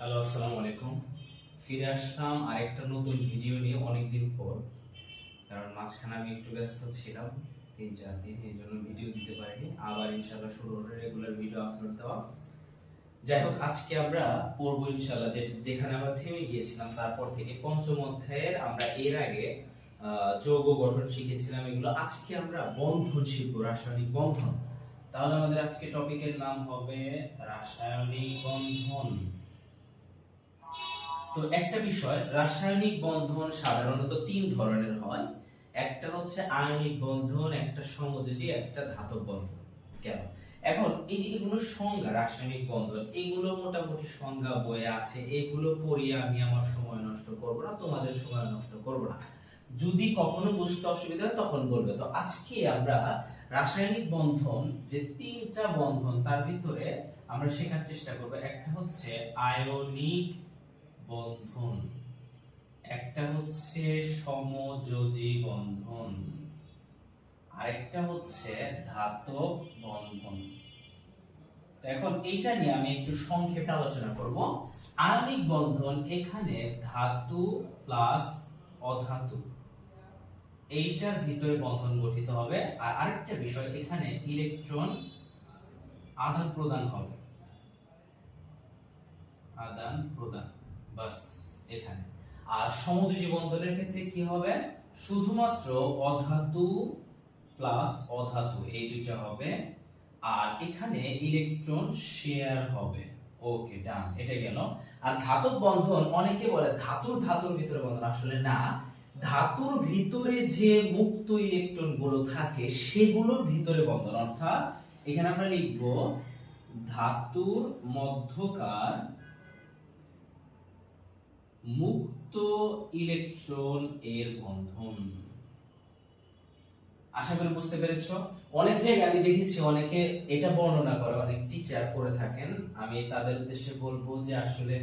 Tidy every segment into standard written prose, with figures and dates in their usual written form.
Hello, আসসালামু আলাইকুম। ফিরে আসলাম আরেকটা নতুন ভিডিও নিয়ে অনেকদিন পর। কারণ মাঝখানে আমি একটু ব্যস্ত ছিলাম 3-4 দিন, এই জন্য ভিডিও দিতে পারিনি। আবার ইনশাআল্লাহ শুরু হলো রেগুলার ভিডিও আপলোড দেওয়া। যাই হোক, আজকে আমরা পড়বো ইনশাআল্লাহ যেখানে আমরা থেমে গিয়েছিলাম, তারপর থেকে পঞ্চম অধ্যায়ের আমরা এর আগে যৌগ গঠন শিখেছিলাম। এগুলো আজকে আমরা বন্ধন শিখবো, রাসায়নিক বন্ধন। তাহলে আমাদের আজকে টপিকের নাম হবে রাসায়নিক বন্ধন। তো একটা বিষয়, রাসায়নিক বন্ধন সাধারণত 3 ধরনের হয়। একটা হচ্ছে আয়নিক বন্ধন, একটা সমযোজী, একটা ধাতব বন্ধন। কেন? এখন এই যে এগুলো সংজ্ঞা, রাসায়নিক বন্ধন এগুলো মোটামুটি সংজ্ঞা বইয়ে আছে, এগুলো পড়িয়ে আমি আমার সময় নষ্ট করব না, তোমাদের সময় নষ্ট করব না। যদি কখনো বুঝতে অসুবিধা হয় তখন বলবে। তো আজকে আমরা রাসায়নিক বন্ধন যে 3টা বন্ধন তার ভিতরে আমরা শেখার চেষ্টা করব। একটা হচ্ছে আয়নিক বন্ধন, একটা হচ্ছে সমযোজী বন্ধন, আরেকটা হচ্ছে ধাতব বন্ধন। তো এখন এইটা নিয়ে আমি একটু সংক্ষেপে আলোচনা করব। আয়নিক বন্ধন, এখানে ধাতু প্লাস অধাতু এইটার ভিতরে বন্ধন গঠিত হবে। আর আরেকটা বিষয়, এখানে ইলেকট্রন আদান প্রদান হবে, আদান প্রদান, বাস এখানে। আর সমযোজী বন্ধনের ক্ষেত্রে কি হবে? শুধুমাত্র অধাতু প্লাস অধাতু এই দুইটা হবে, আর এখানে ইলেকট্রন শেয়ার হবে। ওকে, ডান, এটা গেল। আর ধাতব বন্ধন, অনেকে বলে ধাতুর ধাতুর ভিতরে বন্ধন, আসলে না। ধাতুর ভিতরে যে মুক্ত ইলেকট্রন গুলো থাকে সেগুলোর ভিতরে বন্ধন, অর্থাৎ এখানে আমরা লিখব ধাতুর মধ্যকার মুক্ত ইলেকট্রন এর বন্ধন। আশা করি বুঝতে পেরেছো। অনেক জায়গায় আমি দেখেছি অনেকে এটা বর্ণনা করে, অনেক টিচার করে থাকেন। আমি তাদের উদ্দেশ্যে বলবো যে আসলে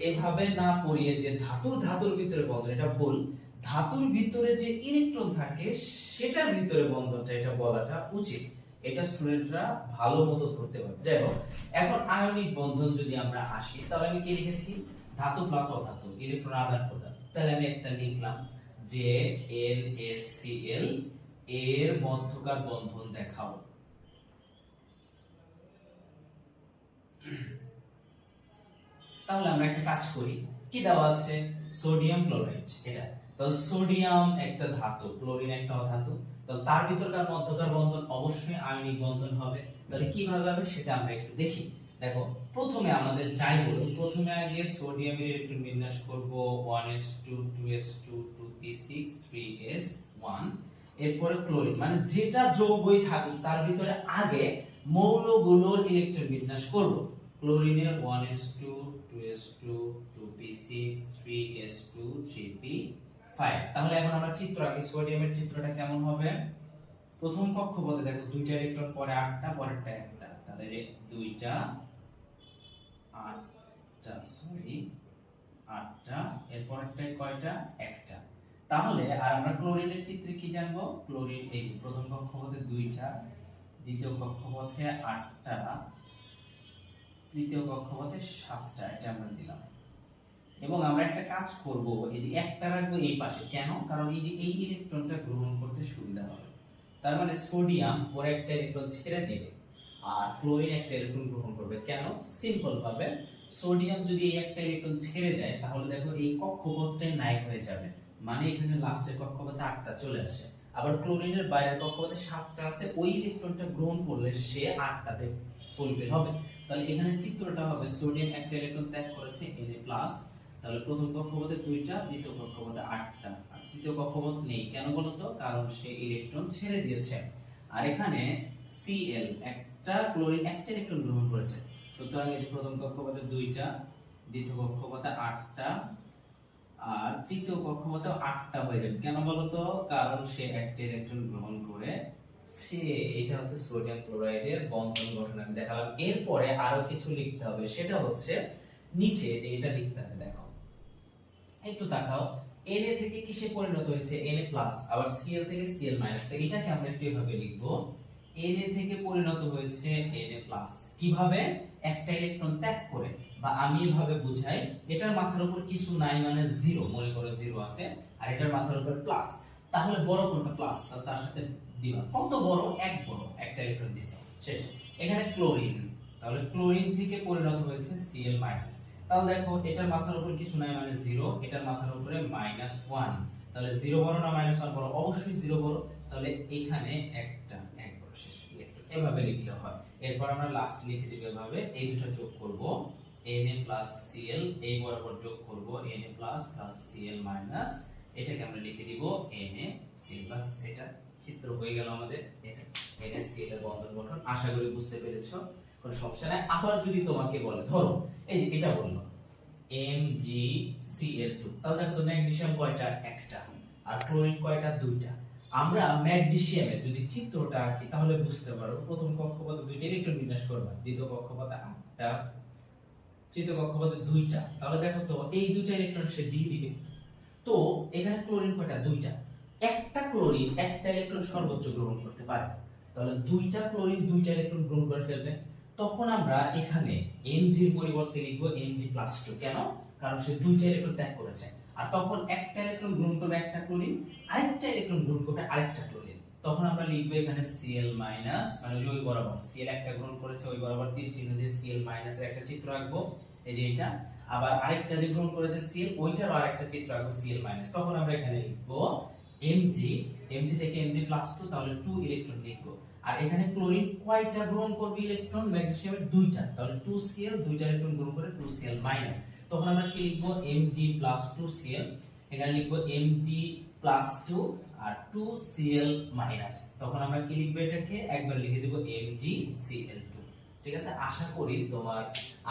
এভাবে না পড়িয়ে যে ধাতুর ধাতুর ভিতরে বন্ধন, এটা ভুল। ধাতুর ভিতরে যে ইলেকট্রন থাকে সেটার ভিতরে বন্ধনটা, এটা বলাটা উচিত। এটা স্টুডেন্টরা ভালো মতো ধরতে পারবে। যাই হোক, এখন আয়নিক বন্ধন যদি আমরা আসি, তাহলে আমি কি লিখেছি? ধাতু প্লাস অধাতু, ইলেকট্রন আদান প্রদান। তাহলে আমি একটা লিখলাম যে NaCl এর মধ্যকার বন্ধন দেখাও। তাহলে আমরা একটা কাজ করি, কি দেওয়া আছে? সোডিয়াম ক্লোরাইড, এটা। তাহলে সোডিয়াম একটা ধাতু, ক্লোরিন একটা অধাতু, তাহলে তার ভিতরকার মধ্যকার বন্ধন অবশ্যই আয়নিক বন্ধন হবে। তাহলে কিভাবে হবে সেটা আমরা একটু দেখি। দেখো, প্রথমে আমাদের যাই বলুন, প্রথমে আগে সোডিয়ামের ইলেকট্রন বিন্যাস করব 1s2 2s2 2p6 3s1। এরপরে ক্লোরিন, মানে যেটা যৌগই থাকুক তার ভিতরে আগে মৌলগুলোর ইলেকট্রন বিন্যাস করব। ক্লোরিনের 1s2 2s2 2p6 3s2 3p5। তাহলে এখন আমরা চিত্র আঁকি। সোডিয়ামের চিত্রটা কেমন হবে? প্রথম কক্ষপথে দেখো দুইটা ইলেকট্রন, পরে 8টা, পরেরটা একটা। তাহলে যে দুইটা 8টা, সরি 8টা, এর পরেরটায় কয়টা? একটা। তাহলে আর আমরা ক্লোরিনের চিত্রে কি জানবো? ক্লোরিন এই যে প্রথম কক্ষপথে 2টা, দ্বিতীয় কক্ষপথে 8টা, তৃতীয় কক্ষপথে 7টা, এটা আমরা দিলাম। এবং আমরা একটা কাজ করব, এই যে একটা রাখবো এই পাশে। কেন? কারণ এই যে এই ইলেকট্রনটা গ্রহণ করতে সুবিধা হবে। তার মানে সোডিয়াম ওর একটা ইলেকট্রন ছেড়ে দিবে, আর ক্লোরিন একটা ইলেকট্রন গ্রহণ করবে। কেন? সিম্পল ভাবে, সোডিয়াম যদি এই একটা ইলেকট্রন ছেড়ে দেয় তাহলে দেখো এই কক্ষপথটাই নাই হয়ে যাবে, মানে এখানে লাস্টের কক্ষপথে 8টা চলে আসে। আবার ক্লোরিনের বাইরের কক্ষপথে 7টা আছে, ওই ইলেকট্রনটা গ্রহণ করলে সে 8টাতে ফুলফিল হবে। তাহলে এখানে চিত্রটা হবে সোডিয়াম একটা ইলেকট্রন ত্যাগ করেছে, Na+। তাহলে প্রথম কক্ষপথে 2টা, দ্বিতীয় কক্ষপথে 8টা, আর তৃতীয় কক্ষপথ নেই। কেন বলতো? কারণ সে ইলেকট্রন ছেড়ে দিয়েছে। আর এখানে Cl একটা, ক্লোরিন একটা ইলেকট্রন গ্রহণ করেছে। সুতরাং এই প্রথম কক্ষপথে 2টা, দ্বিতীয় কক্ষপথে 8টা, আর তৃতীয় কক্ষপথে 8টা হয়ে যাবে। কেন বলতো? কারণ সে একটা ইলেকট্রন গ্রহণ করেছে। এটা হচ্ছে সোডিয়াম ক্লোরাইডের বন্ধন গঠন আমি দেখালাম। এরপরে আরো কিছু লিখতে হবে, সেটা হচ্ছে নিচে যে এটা লিখতে হবে। দেখো, একটু তাকাও, Na থেকে কিসে পরিণত হয়েছে? Na+, আবার Cl থেকে Cl-। তো এটাকে আমরা একটু এভাবে লিখবো Na থেকে পরিণত হয়েছে Na+। কিভাবে? একটা ইলেকট্রন ত্যাগ করে, বা আমি এভাবে বুঝাই, এটার মাথার উপর কিছু নাই মানে জিরো, মনে করো জিরো আছে, আর এটার মাথার উপর প্লাস, তাহলে বড় কোনটা? প্লাস, তাহলে তার সাথে দিবা। কত বড়? এক বড়, একটা ইলেকট্রন দিছে, শেষ। এখানে ক্লোরিন, তাহলে ক্লোরিন থেকে পরিণত হয়েছে Cl-। তাহলে দেখো এটার মাথার উপর কিছু নাই মানে জিরো, এটার মাথার উপরে -1, তাহলে জিরো বড় না -1 বড়? অবশ্যই জিরো বড়, তাহলে এখানে একটা এক বড়, শেষ ইলেকট্রন। এভাবে লিখলে হয়। এরপর আমরা লাস্ট লিখে দিব এভাবে, এই দুটো যোগ করব Na + Cl, এই বরাবর যোগ করব Na+ Cl-, এটাকে আমরা লিখে দিব NaCl। বাস, এটা চিত্র হয়ে গেল আমাদের। এটা NaCl এর বন্ধন গঠন। আশা করি বুঝতে পেরেছো, কোনো সমস্যা নাই। আবার যদি তোমাকে বলে, ধরো এই যে এটা বললো MgCl2, তাহলে দেখো তো ম্যাগনেসিয়াম কয়টা? একটা। আর ক্লোরিন কয়টা? দুইটা। আমরা ম্যাগনেসিয়ামের যদি চিত্রটা আঁকি তাহলে বুঝতে পারবো, প্রথম কক্ষপথে দুইটা ইলেকট্রন বিন্যাস করবা, দ্বিতীয় কক্ষপথে 8টা, তৃতীয় কক্ষপথে 2টা। তাহলে দেখো তো এই দুইটা ইলেকট্রন সে দিয়ে দিবে। তো এখানে ক্লোরিন কয়টা? দুইটা। একটা ক্লোরিন একটা ইলেকট্রন সর্বোচ্চ গ্রহণ করতে পারে, তাহলে দুইটা ক্লোরিন দুইটা ইলেকট্রন গ্রহণ করে ফেলবে। তখন আমরা এখানে Mg এর পরিবর্তে লিখব Mg+2। কেন? কারণ সে দুইটা ইলেকট্রন ত্যাগ করেছে। আর তখন একটা ইলেকট্রন গ্রহণ করবে একটা ক্লোরিন, আরেকটা ইলেকট্রন গ্রহণ করবে আরেকটা ক্লোরিন। তখন আমরা লিখব এখানে Cl-, মানে ওই বরাবর Cl একটা গ্রহণ করেছে, ওই বরাবর তীর চিহ্ন দিয়ে Cl- এর একটা চিত্র আঁকবো, এই যে এটা। আবার আরেকটা যে গ্রহণ করেছে Cl, ওইটারও আরেকটা চিত্র আঁকবো Cl-। তখন আমরা এখানে লিখব Mg থেকে Mg+2, তাহলে 2 ইলেকট্রন লিখবো। আর এখানে ক্লোরিন কয়টা গ্রহণ করবে ইলেকট্রন? ম্যাগনেসিয়ামের দুইটা, তাহলে 2Cl, দুইটা ইলেকট্রন গ্রহণ করে 2Cl-। তখন আমরা কি লিখব? Mg+2Cl, এখানে লিখব Mg+2 আর 2Cl-। তখন আমরা কি লিখব? এটাকে একবার লিখে দেব MgCl2। ঠিক আছে, আশা করি তোমার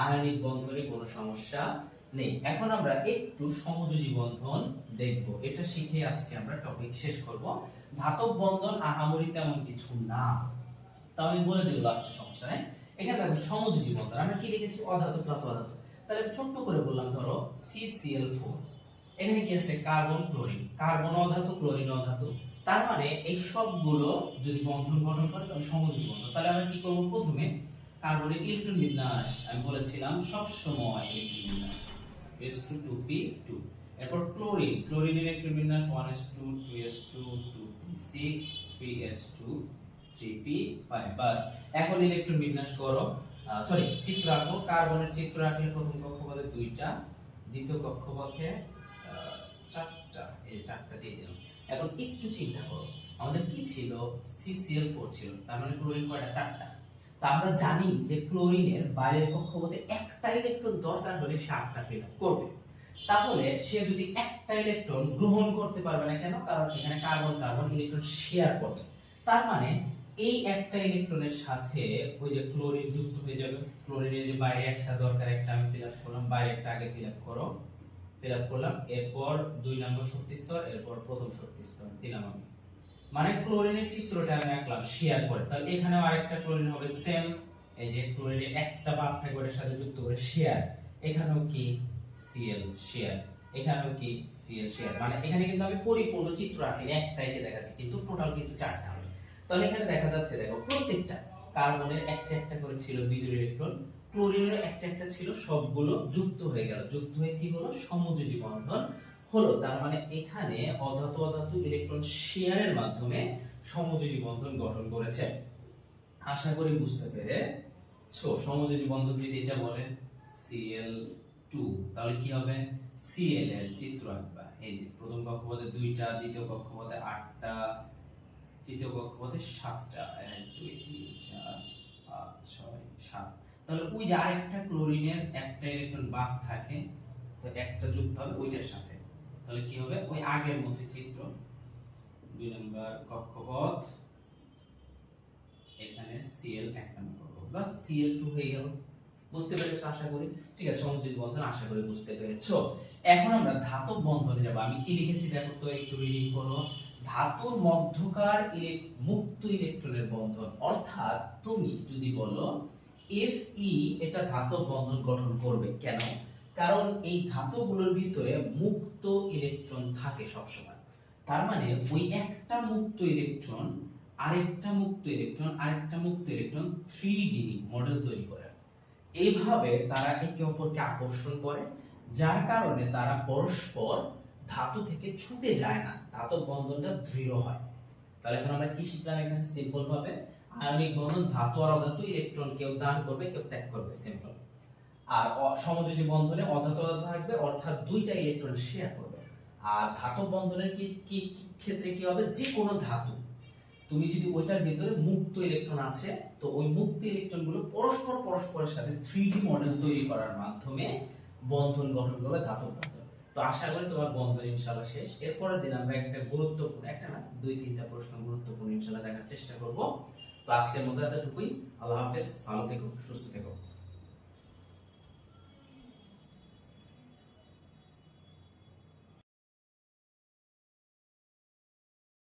আয়নিক বন্ধনে কোনো সমস্যা নেই। এখন আমরা একটু সমযোজী বন্ধন দেখব, এটা শিখে আজকে আমরা টপিক শেষ করব। ধাতব বন্ধন আহামরি তেমন কিছু না, তাও আমি বলে দেব লাস্টে, সমস্যা নেই। এখানে দেখো সমযোজী বন্ধন আমরা কি লিখেছি? অধাতু প্লাস অধাতু। তাহলে ছোট্ট করে বললাম, ধরো CCl4, এখানে কি আছে? কার্বন ক্লোরিন, কার্বন অধাতু ক্লোরিন অধাতু। তার মানে এই সবগুলো যদি বন্ধন গঠন করে তাহলে সমযোজী বন্ধন। তাহলে আমরা কি করব? প্রথমে কার্বনের ইলেকট্রন বিন্যাস আমি বলেছিলাম সব সময় ইলেকট্রন বিন্যাস 2s2 2p2। এরপর ক্লোরিন, ক্লোরিন ইলেকট্রন বিন্যাস 1s2 2s2 2p6 3s2 3p5। বাস, এখন ইলেকট্রন বিন্যাস করো, সরি চিত্র আঁকো। কার্বনের চিত্র আঁকলে প্রথম কক্ষপথে 2টা, দ্বিতীয় কক্ষপথে 4টা, এই 4টা দিয়ে দিলাম। এখন একটু চিন্তা করো, আমাদের কি ছিল? CCl4 ছিল, তার মানে ক্লোরিন কয়টা? 4টা। তা আমরা জানি যে ক্লোরিনের বাইরের কক্ষপথে একটা ইলেকট্রন দরকার হলে সে 8টা ফিল আপ করবে। তাহলে সে যদি একটা ইলেকট্রন গ্রহণ করতে পারবে না, কেন? কারণ এখানে কার্বন কার্বন ইলেকট্রন শেয়ার করবে। তার মানে এই একটা ইলেকট্রনের সাথে ওই যে ক্লোরিন যুক্ত হয়ে যাবে। ক্লোরিনের যে বাইরে একটা দরকার, একটা আমি ফিল আপ করলাম, বাইরে একটা আগে ফিল আপ করো, ফিল আপ করলাম। এরপর 2 নম্বর শক্তি স্তর, এরপর প্রথম শক্তি স্তর দিলাম আমি। মানে ক্লোরিনের চিত্রটা আমি আঁকলাম শেয়ার করে। তাহলে এখানেও আরেকটা ক্লোরিন হবে সেম, এই যে ক্লোরিনের একটা বাদ থাকবে এর সাথে যুক্ত করে শেয়ার। এখানেও কি? Cl শেয়ার, এখানেও কি? Cl share. মানে এখানে কিন্তু আমি পরিপূর্ণ চিত্র আঁকিনি, একটাই কে দেখাচ্ছি, কিন্তু টোটাল কিন্তু 4টা হবে। তাহলে এখানে দেখা যাচ্ছে, দেখো প্রত্যেকটা কার্বনের একটা একটা করে ছিল বিজোড় ইলেকট্রন, ক্লোরিনের একটা একটা ছিল, সবগুলো যুক্ত হয়ে গেল, যুক্ত হয়ে কি হলো? সমযোজী বন্ধন হলো। তার মানে এখানে অধাতু অধাতু ইলেকট্রন শেয়ারের মাধ্যমে সমযোজী বন্ধন গঠন করেছে। আশা করি বুঝতে পেরেছো। সমযোজী বন্ধন যদি এটা বলে Cl2, তাহলে কি হবে? Cl এর চিত্র আঁকবা, এই যে প্রথম কক্ষপথে 2টা, দ্বিতীয় কক্ষপথে 8টা, তৃতীয় কক্ষপথে 7টা, 1 2 3 4 5 6 7। তাহলে ওই যে আরেকটা ক্লোরিনের একটা ইলেকট্রন বাদ থাকে, তো একটা যুক্ত হবে ওইটার সাথে, তাহলে কি হবে? ওই আগের মতো চিত্র। 2 নম্বর কক্ষপথ, এখানে Cl 1 নম্বর কক্ষপথ, বাস Cl2 হয়ে গেল। বুঝতে পেরেছো আশা করি? ঠিক আছে, সমযোজী বন্ধন আশা করি বুঝতে পেরেছো। এখন আমরা ধাতব বন্ধনে যাব। আমি কি লিখেছি দেখো তো, একটু রিডিং করো। ধাতুর মধ্যকার মুক্ত ইলেকট্রনের বন্ধন, অর্থাৎ তুমি যদি বলো Fe, এটা ধাতব বন্ধন গঠন করবে। কেন? কারণ এই ধাতুগুলোর ভিতরে মুক্ত ইলেকট্রন থাকে সব সময়। তার মানে ওই একটা মুক্ত ইলেকট্রন আরেকটা মুক্ত ইলেকট্রন 3D মডেল তৈরি করে। এইভাবে তারা একে অপরকে আকর্ষণ করে, যার কারণে তারা পরস্পর ধাতু থেকে ছুটে যায় না, ধাতব বন্ধনটা দৃঢ় হয়। তাহলে এখন আমরা কি শিখলাম? এখানে সিম্পল ভাবে আয়নিক বন্ধন ধাতু আর অধাতু, ইলেকট্রন কেউ দান করবে কেউ ত্যাগ করবে, সিম্পল। আর সমযোজী বন্ধনে অধাতু অধাতু থাকবে, অর্থাৎ দুইটা ইলেকট্রন শেয়ার করবে। আর ধাতব বন্ধনের কি ক্ষেত্রে কি হবে? যে কোনো ধাতু তুমি যদি ওইটার ভিতরে মুক্ত ইলেকট্রন আছে, তো ওই মুক্ত ইলেকট্রন গুলো পরস্পরের সাথে 3D মডেল তৈরি করার মাধ্যমে বন্ধন গঠন করবে, ধাতব বন্ধন। তো আশা করি তোমার বন্ধন ইনশাআল্লাহ শেষ। এরপরের দিন আমরা একটা গুরুত্বপূর্ণ, একটা না 2-3টা প্রশ্ন গুরুত্বপূর্ণ ইনশাআল্লাহ দেখার চেষ্টা করব। তো আজকের মতো এতটুকুই। আল্লাহ হাফেজ, ভালো থেকো, সুস্থ থেকো।